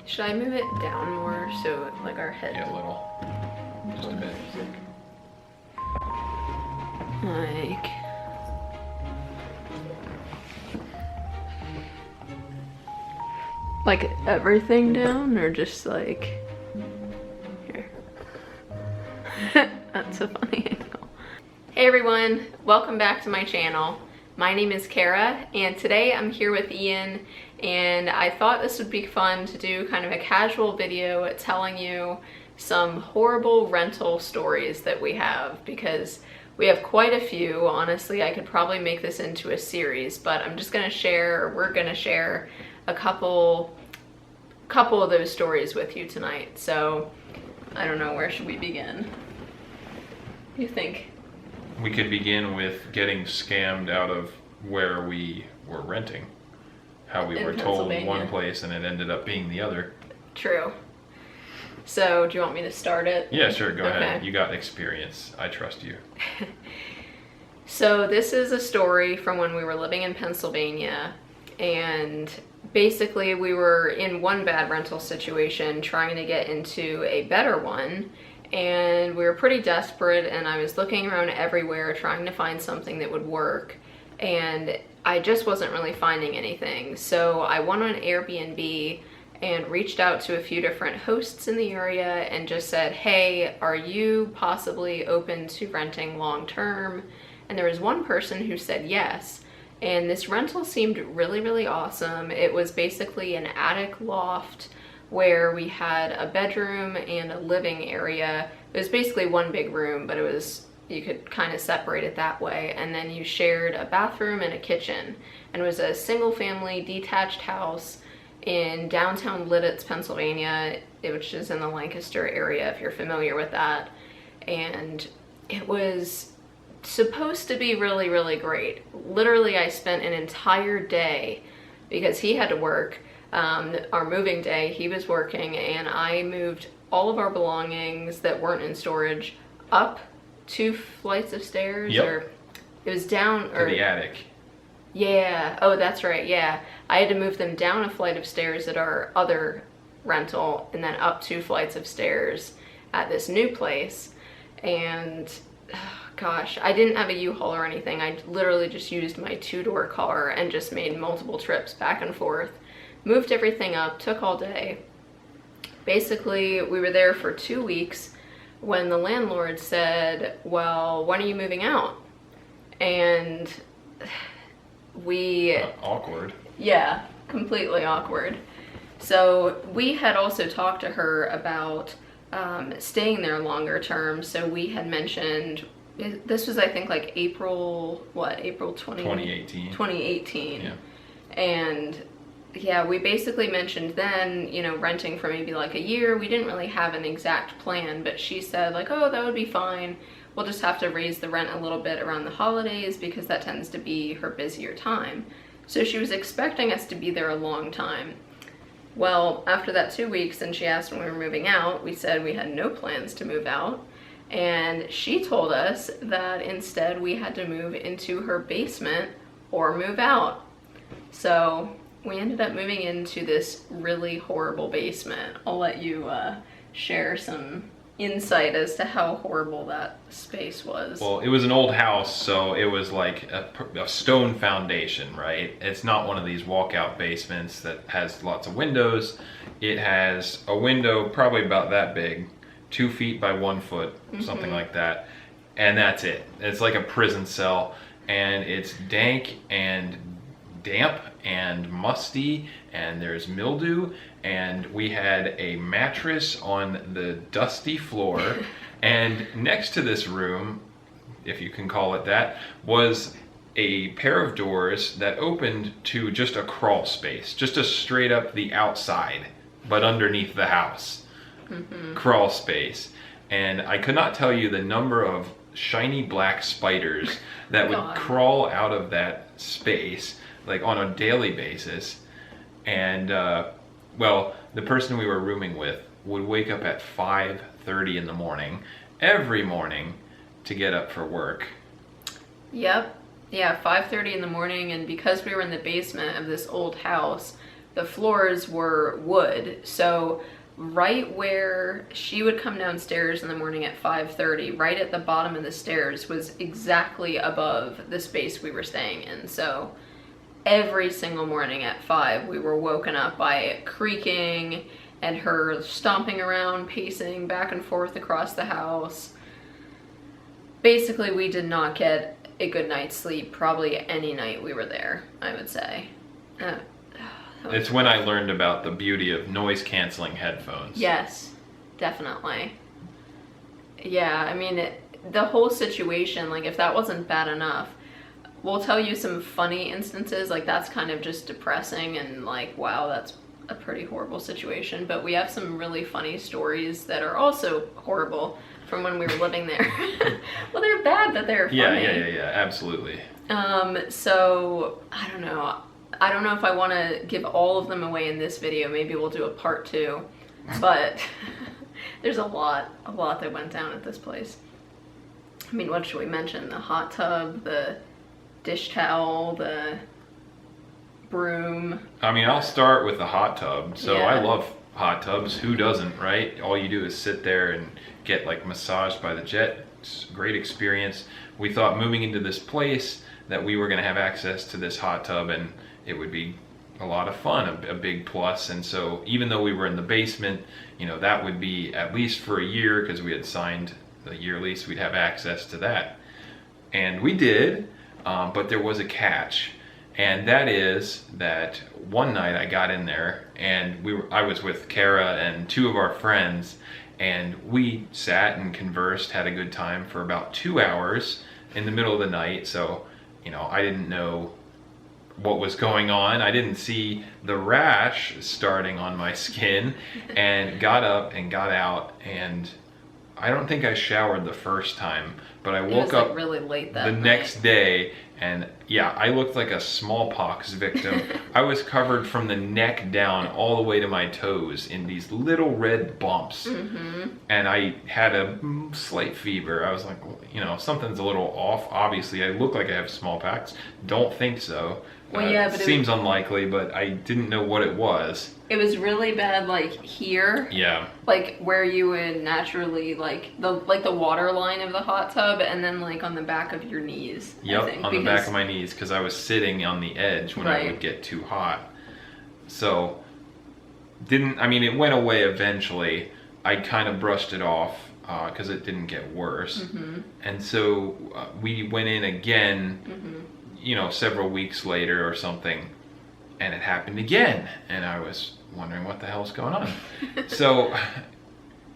Should I move it down more so like our head? Yeah, a little. Just a bit. Like everything down, or just like here? That's a funny angle. Hey everyone, welcome back to my channel. My name is Kara, and today I'm here with Ian, and I thought this would be fun to do kind of a casual video telling you some horrible rental stories that we have, because we have quite a few. Honestly, I could probably make this into a series, but I'm just gonna share, or we're gonna share a couple of those stories with you tonight. So I don't know, where should we begin? What do you think? We could begin with getting scammed out of where we were renting. How we were told one place and it ended up being the other. True. So, do you want me to start it? Yeah, sure, go ahead. You got experience. I trust you. So, this is a story from when we were living in Pennsylvania, and basically we were in one bad rental situation trying to get into a better one, and we were pretty desperate, and I was looking around everywhere trying to find something that would work, and I just wasn't really finding anything. So I went on Airbnb and reached out to a few different hosts in the area and just said, hey, are you possibly open to renting long term? And there was one person who said yes, and this rental seemed really, really awesome. It was basically an attic loft where we had a bedroom and a living area. It was basically one big room, but it was, you could kind of separate it that way. And then you shared a bathroom and a kitchen. And it was a single family detached house in downtown Lidditz, Pennsylvania, which is in the Lancaster area, if you're familiar with that. And it was supposed to be really, really great. Literally, I spent an entire day, because he had to work, our moving day, he was working, and I moved all of our belongings that weren't in storage up 2 flights of stairs. Yep. Or it was down, to the attic. Yeah, oh that's right, yeah. I had to move them down a flight of stairs at our other rental, and then up 2 flights of stairs at this new place. And gosh, I didn't have a U-Haul or anything. I literally just used my 2-door car and just made multiple trips back and forth. Moved everything up, took all day. Basically, we were there for 2 weeks when the landlord said, well, when are you moving out? And we... awkward. Yeah, completely awkward. So we had also talked to her about staying there longer term. So we had mentioned, this was I think like April 2018. 2018. Yeah. And yeah, we basically mentioned then, you know, renting for maybe like a year. We didn't really have an exact plan, but she said like, oh, that would be fine. We'll just have to raise the rent a little bit around the holidays because that tends to be her busier time. So she was expecting us to be there a long time. Well, after that 2 weeks, and she asked when we were moving out, we said we had no plans to move out. And she told us that instead we had to move into her basement or move out. So we ended up moving into this really horrible basement. I'll let you share some insight as to how horrible that space was. Well, it was an old house, so it was like a stone foundation, right? It's not one of these walkout basements that has lots of windows. It has a window probably about that big, 2 feet by 1 foot, something like that. And that's it. It's like a prison cell, and it's dank and damp and musty, and there's mildew, and we had a mattress on the dusty floor. And next to this room, if you can call it that, was a pair of doors that opened to just a crawl space, just a straight up the outside, but underneath the house. Crawl space. And I could not tell you the number of shiny black spiders that would crawl out of that space like on a daily basis. And well, the person we were rooming with would wake up at 5:30 in the morning every morning to get up for work. Yep. Yeah, 5:30 in the morning, and because we were in the basement of this old house, the floors were wood. So right where she would come downstairs in the morning at 5:30, right at the bottom of the stairs was exactly above the space we were staying in. So every single morning at 5, we were woken up by it creaking and her stomping around, pacing back and forth across the house. Basically, we did not get a good night's sleep probably any night we were there, I would say. It's when I learned about the beauty of noise canceling headphones. Yes, definitely. Yeah, I mean, the whole situation, like if that wasn't bad enough, we'll tell you some funny instances, like that's kind of just depressing and like, wow, that's a pretty horrible situation. But we have some really funny stories that are also horrible from when we were living there. Well, they're bad, but they're funny. Yeah, absolutely. So I don't know. I don't know if I want to give all of them away in this video. Maybe we'll do a part 2, but there's a lot that went down at this place. I mean, what should we mention? The hot tub, the dish towel, the broom. I mean, I'll start with the hot tub. So yeah. I love hot tubs. Who doesn't, right? All you do is sit there and get like massaged by the jet. It's a great experience. We thought moving into this place that we were going to have access to this hot tub and it would be a lot of fun, a big plus. And so even though we were in the basement, you know, that would be at least for a year because we had signed the year lease, we'd have access to that. And we did, but there was a catch. And that is that one night I got in there and I was with Cara and 2 of our friends, and we sat and conversed, had a good time for about 2 hours in the middle of the night. So, you know, I didn't know what was going on. I didn't see the rash starting on my skin, and got up and got out, and I don't think I showered the first time, but I woke up like really late that night. Next day, and yeah, I looked like a smallpox victim. I was covered from the neck down all the way to my toes in these little red bumps. And I had a slight fever. I was like, you know, something's a little off. Obviously, I look like I have smallpox. Don't think so. Well, yeah, but it seems unlikely, but I didn't know what it was. It was really bad, like here. Yeah. Like where you would naturally like the water line of the hot tub, and then like on the back of your knees. Yep, I think, on the back of my knees, because I was sitting on the edge when I would get too hot. So I mean, it went away eventually. I kind of brushed it off because it didn't get worse. And so we went in again, you know, several weeks later or something, and it happened again, and I was wondering what the hell's going on. So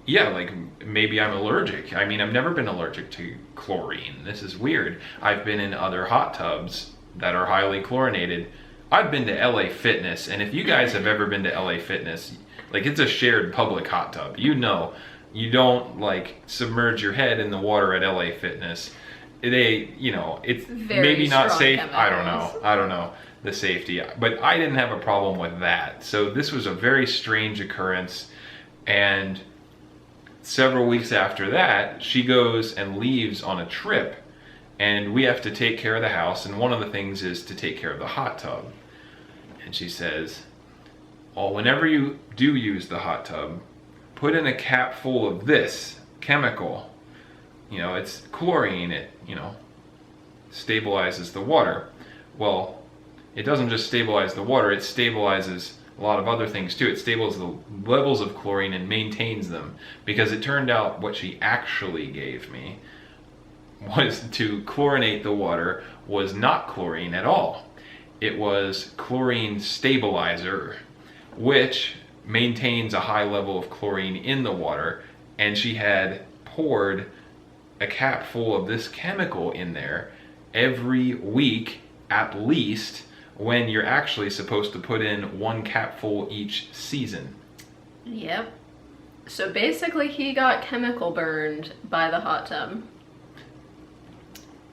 yeah, like maybe I'm allergic. I mean, I've never been allergic to chlorine. This is weird. I've been in other hot tubs that are highly chlorinated. I've been to LA Fitness, and if you guys have ever been to LA Fitness, like it's a shared public hot tub. You know, you don't like submerge your head in the water at LA Fitness. They, you know, it's maybe not safe. Chemicals. I don't know the safety, but I didn't have a problem with that. So this was a very strange occurrence, and several weeks after that, she goes and leaves on a trip, and we have to take care of the house, and one of the things is to take care of the hot tub. And she says, well, whenever you do use the hot tub, put in a cap full of this chemical. You know, it's chlorine. It, you know, stabilizes the water. Well, it doesn't just stabilize the water, it stabilizes a lot of other things too. It stabilizes the levels of chlorine and maintains them, because it turned out what she actually gave me was to chlorinate the water was not chlorine at all. It was chlorine stabilizer, which maintains a high level of chlorine in the water, and she had poured a cap full of this chemical in there every week at least, when you're actually supposed to put in 1 capful each season. Yep. So basically he got chemical burned by the hot tub.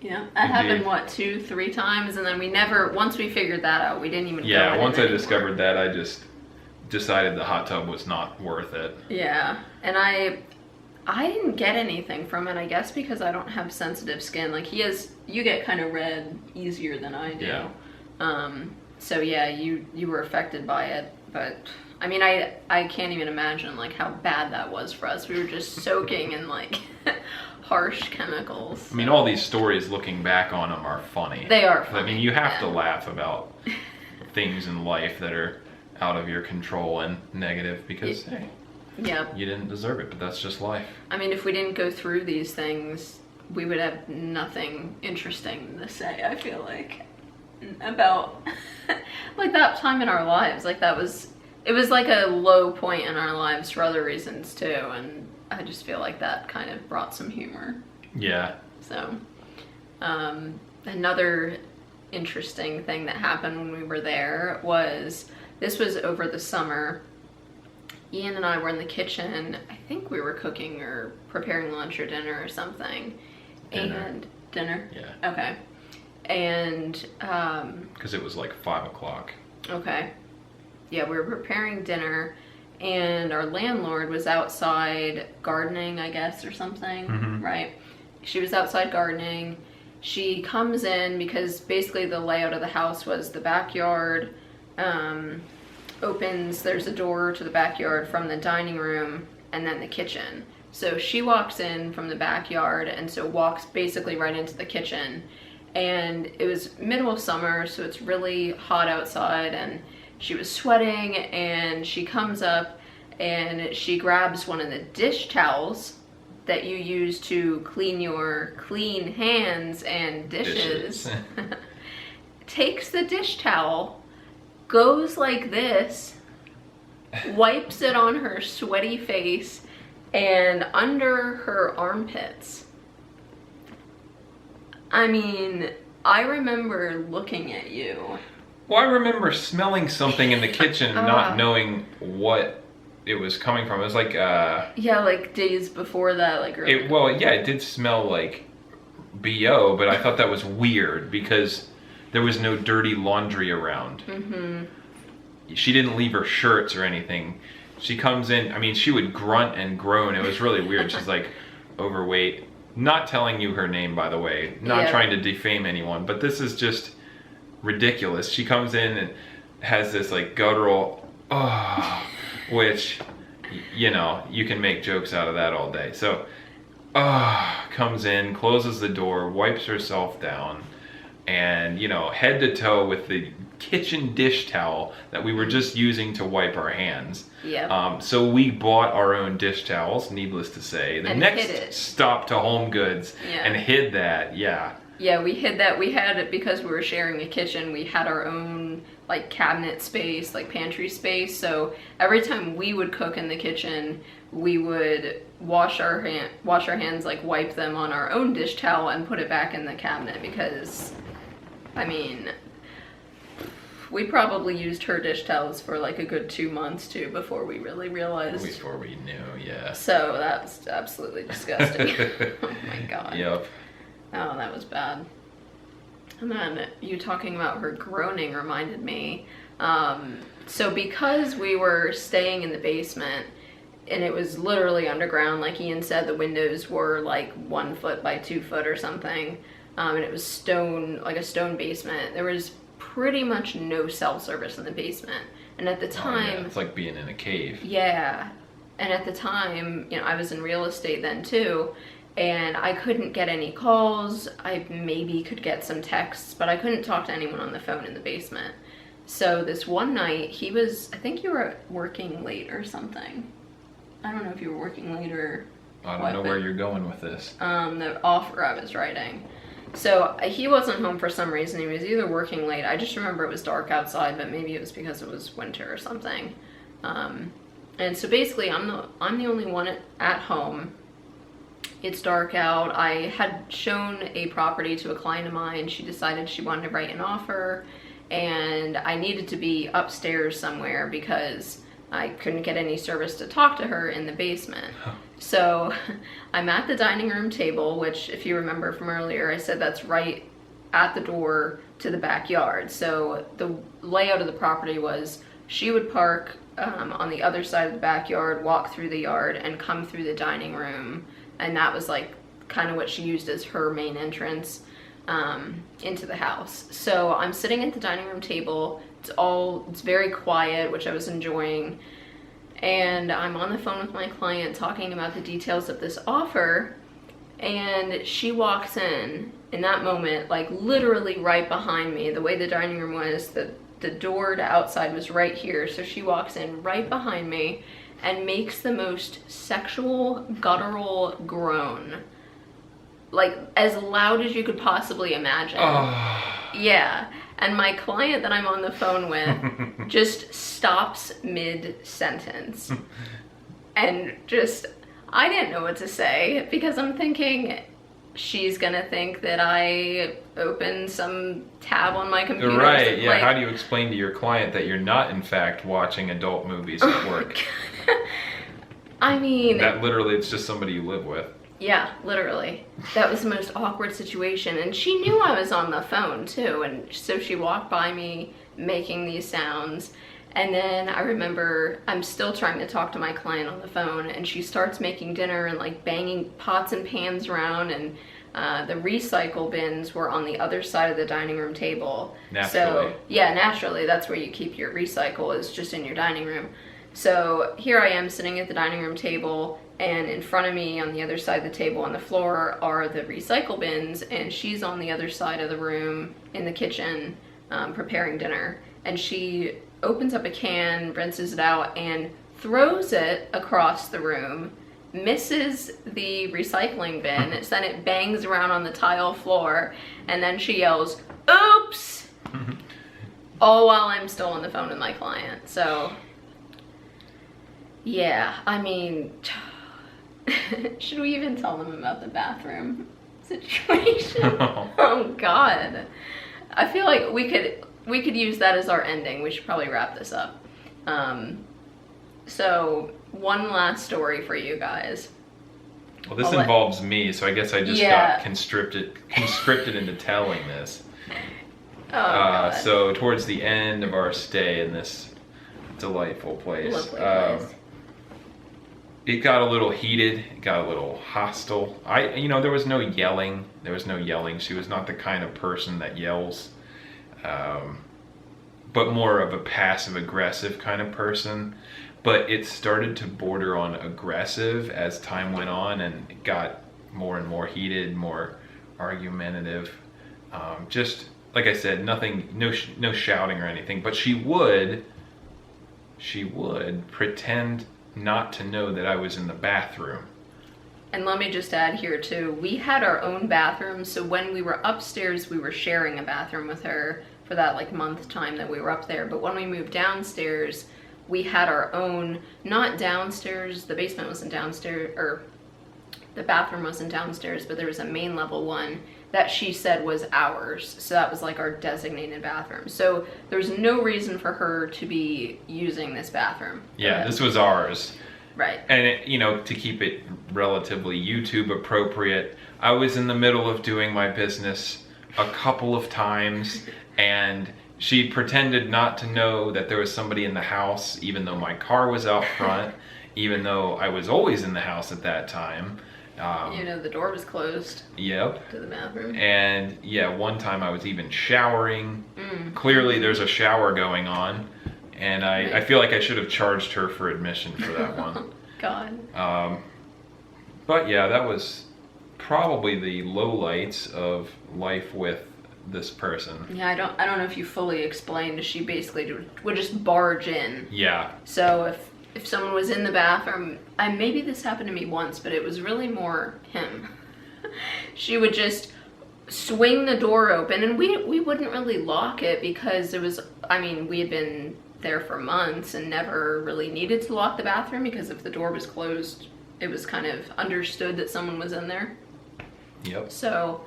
Yeah, that happened, what, 2-3 times, and then we never, once we figured that out, we didn't even go in once I anymore. discovered that, I just decided the hot tub was not worth it. Yeah, and I didn't get anything from it, I guess because I don't have sensitive skin. Like you get kind of red easier than I do. Yeah. So yeah, you were affected by it. But I mean, I can't even imagine like how bad that was for us. We were just soaking in like harsh chemicals. I mean, all these stories looking back on them are funny. They are funny. I mean, you have to laugh about things in life that are out of your control and negative because, hey, you didn't deserve it, but that's just life. I mean, if we didn't go through these things, we would have nothing interesting to say, I feel like, about like that time in our lives. Like it was like a low point in our lives for other reasons too, and I just feel like that kind of brought some humor. Yeah. So, another interesting thing that happened when we were there was, this was over the summer. Iain and I were in the kitchen. I think we were cooking or preparing lunch or dinner or something. Dinner? Yeah. Okay. And, because it was like 5 o'clock. Okay. Yeah, we were preparing dinner, and our landlord was outside gardening, I guess, or something, right? She was outside gardening. She comes in because basically the layout of the house was the backyard opens, there's a door to the backyard from the dining room, and then the kitchen. So she walks in from the backyard, and so walks basically right into the kitchen. And it was middle of summer, so it's really hot outside, and she was sweating, and she comes up and she grabs one of the dish towels that you use to clean your clean hands and dishes. Takes the dish towel, goes like this, wipes it on her sweaty face and under her armpits. I mean, I remember looking at you. Well, I remember smelling something in the kitchen, not knowing what it was coming from. It was like yeah, like days before that, like earlier. Well, yeah, it did smell like BO, but I thought that was weird because there was no dirty laundry around. She didn't leave her shirts or anything. She comes in, I mean, she would grunt and groan. It was really weird. She's like overweight. Not telling you her name, by the way. Not trying to defame anyone, but this is just ridiculous. She comes in and has this like guttural, which, you know, you can make jokes out of that all day. So, comes in, closes the door, wipes herself down, and, you know, head to toe with the kitchen dish towel that we were just using to wipe our hands. So we bought our own dish towels, needless to say. The next stop to Home Goods and hid that, Yeah, we hid that. We had it because we were sharing a kitchen. We had our own like cabinet space, like pantry space. So every time we would cook in the kitchen, we would wash our hands, like wipe them on our own dish towel and put it back in the cabinet because, I mean, we probably used her dish towels for like a good 2 months too before we really realized. Before we knew, yeah. So that was absolutely disgusting. Oh my god. Yep. Oh, that was bad. And then you talking about her groaning reminded me. So because we were staying in the basement and it was literally underground, like Iain said, the windows were like 1 foot by 2 foot or something. And it was stone, like a stone basement. There was pretty much no cell service in the basement. And at the time... it's like being in a cave. Yeah. And at the time, you know, I was in real estate then too. And I couldn't get any calls. I maybe could get some texts, but I couldn't talk to anyone on the phone in the basement. So this one night, I think you were working late or something. I don't know if you were working late or I don't know where you're going with this. The offer I was writing. So he wasn't home for some reason. He was either working late. I just remember it was dark outside, but maybe it was because it was winter or something. And so basically, I'm the only one at home. It's dark out. I had shown a property to a client of mine. She decided she wanted to write an offer, and I needed to be upstairs somewhere because I couldn't get any service to talk to her in the basement. So I'm at the dining room table, which if you remember from earlier, I said that's right at the door to the backyard. So the layout of the property was she would park on the other side of the backyard, walk through the yard, and come through the dining room. And that was like kind of what she used as her main entrance. into the house. So I'm sitting at the dining room table. It's very quiet, which I was enjoying. And I'm on the phone with my client talking about the details of this offer. And she walks in that moment, like literally right behind me. The way the dining room was, the door to outside was right here. So she walks in right behind me and makes the most sexual, guttural groan. Like as loud as you could possibly imagine. Oh. Yeah. And my client that I'm on the phone with just stops mid-sentence. And just, I didn't know what to say because I'm thinking she's gonna think that I opened some tab on my computer. Right, yeah. Like, how do you explain to your client that you're not, in fact, watching adult movies at work? I mean... That literally, it's just somebody you live with. Yeah, literally. That was the most awkward situation. And she knew I was on the phone, too. And so she walked by me making these sounds. And then I remember I'm still trying to talk to my client on the phone, and she starts making dinner and like banging pots and pans around, and the recycle bins were on the other side of the dining room table. Naturally. So yeah, naturally, that's where you keep your recycle, is just in your dining room. So here I am sitting at the dining room table, and in front of me on the other side of the table on the floor are the recycle bins, and she's on the other side of the room in the kitchen preparing dinner. And she opens up a can, rinses it out, and throws it across the room, misses the recycling bin, so then it bangs around on the tile floor, and then she yells, "Oops!" all while I'm still on the phone with my client. So, yeah, I mean, should we even tell them about the bathroom situation? Oh, God. I feel like we could use that as our ending. We should probably wrap this up. So one last story for you guys. Well, this involves me, so I guess I just got conscripted into telling this. Oh, God. So towards the end of our stay in this delightful place, it got a little heated. It got a little hostile. There was no yelling. She was not the kind of person that yells. But more of a passive-aggressive kind of person. But it started to border on aggressive as time went on, and it got more and more heated, more argumentative. Just like I said, nothing, no shouting or anything. But she would pretend not to know that I was in the bathroom. And let me just add here too, we had our own bathroom, so when we were upstairs, we were sharing a bathroom with her for that like month time that we were up there. But when we moved downstairs, we had our own, not downstairs, the basement wasn't downstairs, or the bathroom wasn't downstairs, but there was a main level one that she said was ours. So that was like our designated bathroom. So there's no reason for her to be using this bathroom. Yeah, this was ours. Right. And to keep it relatively YouTube appropriate, I was in the middle of doing my business a couple of times, and she pretended not to know that there was somebody in the house, even though my car was out front, even though I was always in the house at that time. The door was closed. Yep. To the bathroom. And yeah, one time I was even showering. Clearly there's a shower going on. And I feel like I should have charged her for admission for that one. God. But yeah, that was probably the lowlights of life with this person. Yeah, I don't know if you fully explained. She basically would just barge in. Yeah. So if someone was in the bathroom, maybe this happened to me once, but it was really more him. She would just swing the door open, and we wouldn't really lock it because it was, we had been there for months and never really needed to lock the bathroom, because if the door was closed, it was kind of understood that someone was in there. Yep. So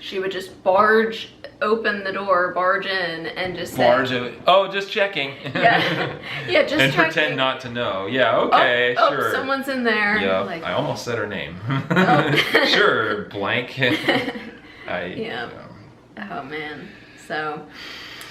she would just barge in, and just say, "Oh, just checking." Yeah, yeah, just and checking. Pretend not to know. Yeah, okay, sure. Someone's in there. Yeah, Like, I almost said her name. Oh. Sure, blank. Yeah. Oh man. So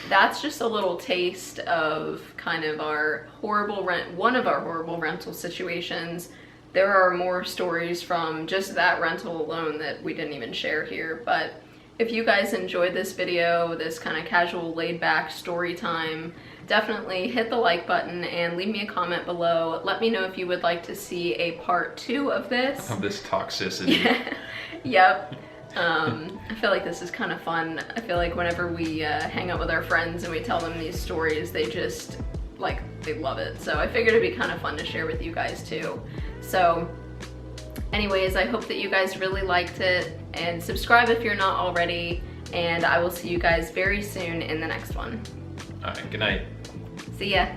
that's just a little taste of kind of one of our horrible rental situations. There are more stories from just that rental alone that we didn't even share here, but If you guys enjoyed this video, this kind of casual laid back story time, definitely hit the like button and leave me a comment below. Let me know if you would like to see a part 2 of this. Of this toxicity. Yeah. Yep. I feel like this is kind of fun. I feel like whenever we hang out with our friends and we tell them these stories, they just, like, they love it. So I figured it'd be kind of fun to share with you guys too. So anyways, I hope that you guys really liked it, and subscribe if you're not already, and I will see you guys very soon in the next one. All right, good night. See ya.